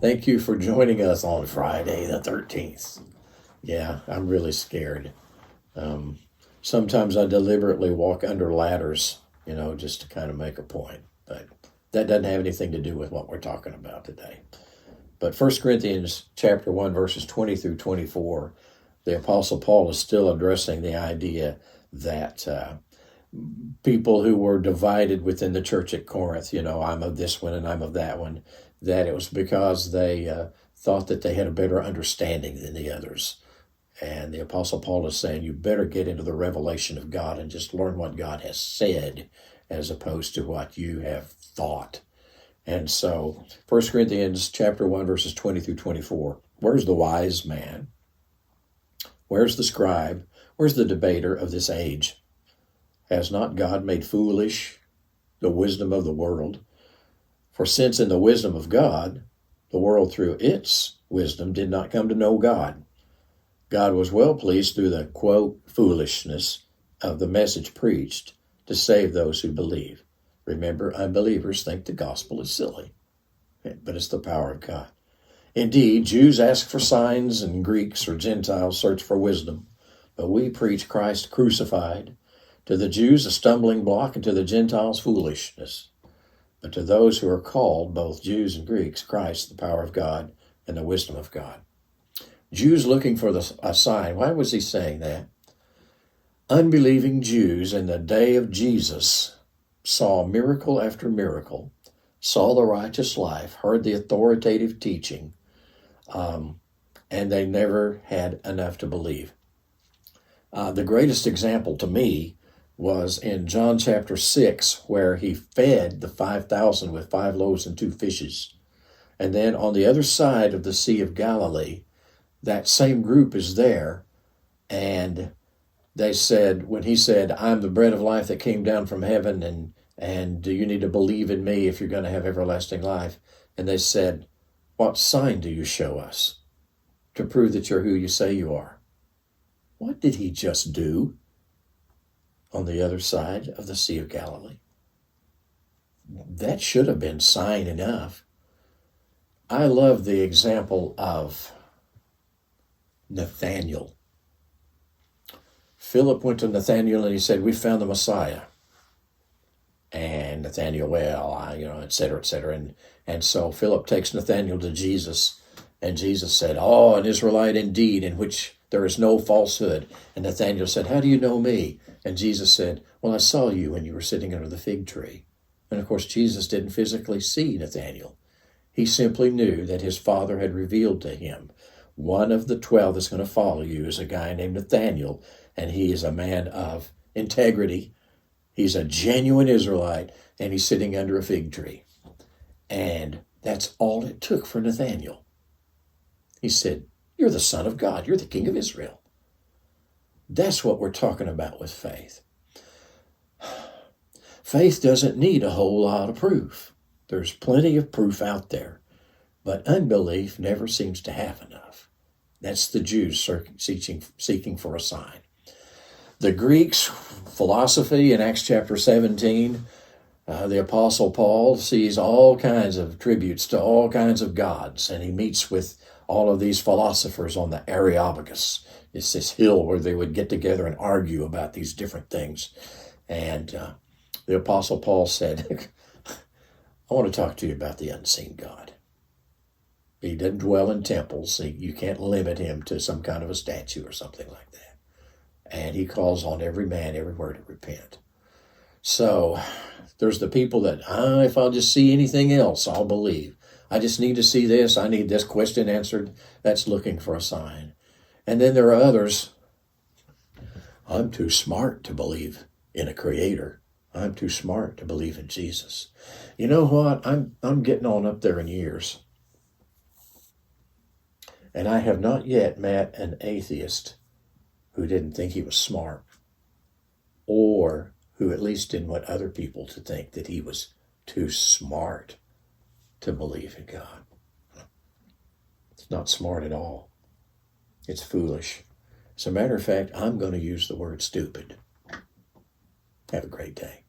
Thank you for joining us on Friday the 13th. Yeah, I'm really scared. Um, Sometimes I deliberately walk under ladders, just to kind of make a point. But that doesn't have anything to do with what we're talking about today. But 1 Corinthians chapter 1, verses 20 through 24, the Apostle Paul is still addressing the idea that people who were divided within the church at Corinth, I'm of this one and I'm of that one, that it was because they thought that they had a better understanding than the others. And the Apostle Paul is saying, you better get into the revelation of God and just learn what God has said as opposed to what you have thought. And so 1 Corinthians chapter 1, verses 20 through 24, where's the wise man? Where's the scribe? Where's the debater of this age? Has not God made foolish the wisdom of the world? For since in the wisdom of God, the world through its wisdom did not come to know God, God was well pleased through the, quote, foolishness of the message preached to save those who believe. Remember, unbelievers think the gospel is silly, but it's the power of God. Indeed, Jews ask for signs and Greeks or Gentiles search for wisdom, but we preach Christ crucified, to the Jews a stumbling block and to the Gentiles foolishness. But to those who are called, both Jews and Greeks, Christ, the power of God and the wisdom of God. Jews looking for a sign. Why was he saying that? Unbelieving Jews in the day of Jesus saw miracle after miracle, saw the righteous life, heard the authoritative teaching, and they never had enough to believe. The greatest example to me was in John chapter 6, where he fed the 5,000 with 5 loaves and 2 fishes. And then on the other side of the Sea of Galilee, that same group is there, and they said, when he said, I'm the bread of life that came down from heaven, and do you need to believe in me if you're going to have everlasting life? And they said, what sign do you show us to prove that you're who you say you are? What did he just do on the other side of the Sea of Galilee? That should have been sign enough. I love the example of Nathanael. Philip went to Nathanael and he said, we found the Messiah. And Nathanael, well, et cetera, et cetera. And so Philip takes Nathanael to Jesus, and Jesus said, oh, an Israelite indeed, in which there is no falsehood. And Nathanael said, how do you know me? And Jesus said, well, I saw you when you were sitting under the fig tree. And of course, Jesus didn't physically see Nathanael. He simply knew that his Father had revealed to him, one of the 12 that's going to follow you is a guy named Nathanael, and he is a man of integrity. He's a genuine Israelite, and he's sitting under a fig tree. And that's all it took for Nathanael. He said, you're the Son of God. You're the King of Israel. That's what we're talking about with faith. Faith doesn't need a whole lot of proof. There's plenty of proof out there, but unbelief never seems to have enough. That's the Jews seeking for a sign. The Greeks, philosophy in Acts chapter 17, the Apostle Paul sees all kinds of tributes to all kinds of gods, and he meets with all of these philosophers on the Areopagus. It's this hill where they would get together and argue about these different things. And the Apostle Paul said, I want to talk to you about the unseen God. He doesn't dwell in temples. You can't limit him to some kind of a statue or something like that. And he calls on every man everywhere to repent. So there's the people that, if I'll just see anything else, I'll believe. I just need to see this. I need this question answered. That's looking for a sign. And then there are others. I'm too smart to believe in a creator. I'm too smart to believe in Jesus. You know what? I'm getting on up there in years. And I have not yet met an atheist who didn't think he was smart, or who at least didn't want other people to think that he was too smart to believe in God. It's not smart at all. It's foolish. As a matter of fact, I'm going to use the word stupid. Have a great day.